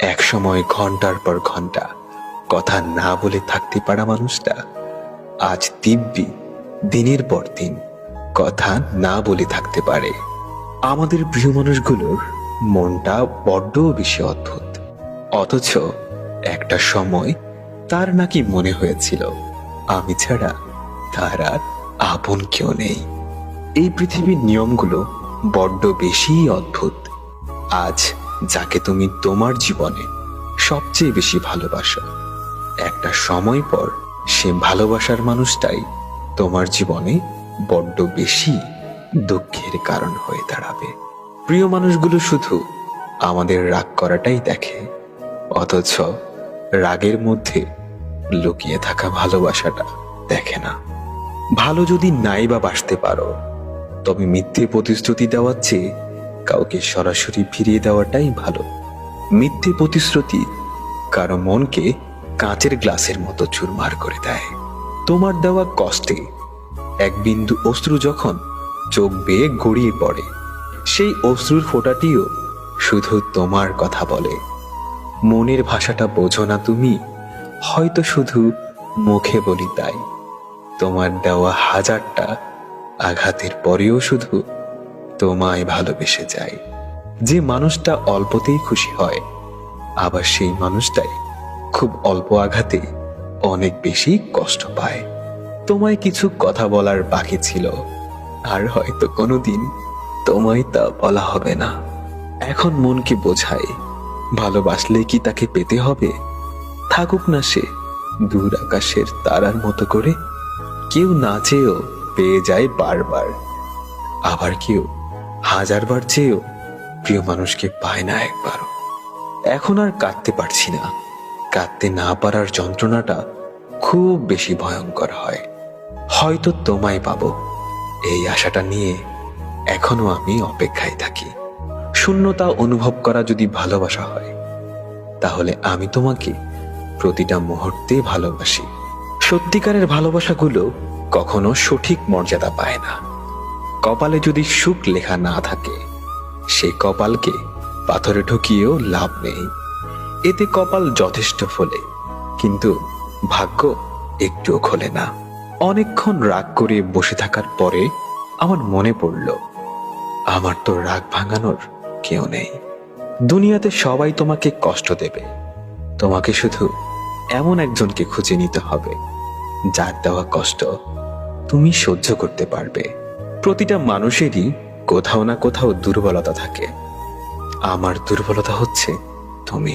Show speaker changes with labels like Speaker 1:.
Speaker 1: এক সময় ঘন্টার পর ঘন্টা কথা না বলে থাকতে পারা মানুষটা আজ দিব্যি দিনের পর দিন কথা না বলে থাকতে পারে। আমাদের প্রিয় মানুষগুলোর মনটা বড্ড বেশি অদ্ভুত, অথচ একটা সময় তার নাকি মনে হয়েছিল আমি ছাড়া তার আর আপন কেউ নেই। এই পৃথিবীর নিয়মগুলো বড্ড বেশি অদ্ভুত। আজ যাকে তুমি তোমার জীবনে সবচেয়ে বেশি ভালোবাসো, একটা সময় পর সে ভালোবাসার মানুষটাই তোমার জীবনে বড্ড বেশি দুঃখের কারণ হয়ে দাঁড়াবে। প্রিয় মানুষগুলো শুধু আমাদের রাগ করাটাই দেখে, অথচ রাগের মধ্যে লুকিয়ে থাকা ভালোবাসাটা দেখে না। ভালো যদি নাই বা বাসতে পারো, তবে মিথ্যে প্রতিশ্রুতি দেওয়ার চেয়ে কাউকে সরাসরি ফিরিয়ে দেওয়াটাই ভালো। মিথ্যে প্রতিশ্রুতি কারো মনকে কাঁচের গ্লাসের মতো চুরমার করে দেয়। তোমার দেওয়া কষ্টে এক বিন্দু অশ্রু যখন চোখ বেয়ে গড়িয়ে পড়ে, সেই অশ্রুর ফোঁটাটিও শুধু তোমার কথা বলে। মনের ভাষাটা বোঝো না তুমি, হয়তো শুধু মুখে বলি তাই। তোমার দেওয়া হাজারটা আঘাতের পরেও শুধু তোমায় ভালোবেসে যায়। যে মানুষটা অল্পতেই খুশি হয়, আবার সেই মানুষটাই খুব অল্প আঘাতে অনেক বেশি কষ্ট পায়। তোমায় কিছু কথা বলার বাকি ছিল, আর হয়তো কোনোদিন তোমায় তা বলা হবে না। এখন মনকে বোঝায়, ভালোবাসলে কি তাকে পেতে হবে? থাকুক না সে দূর আকাশের তারার মতো করে। কেউ না চেয়েও পেয়ে যায় বারবার, আবার কেউ হাজারবার চেয়েও প্রিয় মানুষকে পায় না একবারও। এখন আর কাঁদতে পারছি না। কাঁদতে না পারার যন্ত্রণাটা খুব বেশি ভয়ঙ্কর হয়। হয়তো তোমায় পাবো, এই আশাটা নিয়ে এখনো আমি অপেক্ষায় থাকি। শূন্যতা অনুভব করা যদি ভালোবাসা হয়, তাহলে আমি তোমাকে প্রতিটা মুহূর্তে ভালোবাসি। সত্যিকারের ভালোবাসাগুলো কখনো সঠিক মর্যাদা পায় না। কপালে যদি সুখ লেখা না থাকে, সেই কপালকে পাথরে ঢুকিয়েও লাভ নেই। এতে কপাল যথেষ্ট ফোলে, কিন্তু ভাগ্য একটুও খোলে না। অনেকক্ষণ রাগ করে বসে থাকার পরে আমার মনে পড়ল, আমার তো রাগ ভাঙানোর কেউ নেই। দুনিয়াতে সবাই তোমাকে কষ্ট দেবে, তোমাকে শুধু এমন একজনকে খুঁজে নিতে হবে যার দেওয়া কষ্ট তুমি সহ্য করতে পারবে। প্রতিটা মানুষেরই কোথাও না কোথাও দুর্বলতা থাকে। আমার দুর্বলতা হচ্ছে তুমি।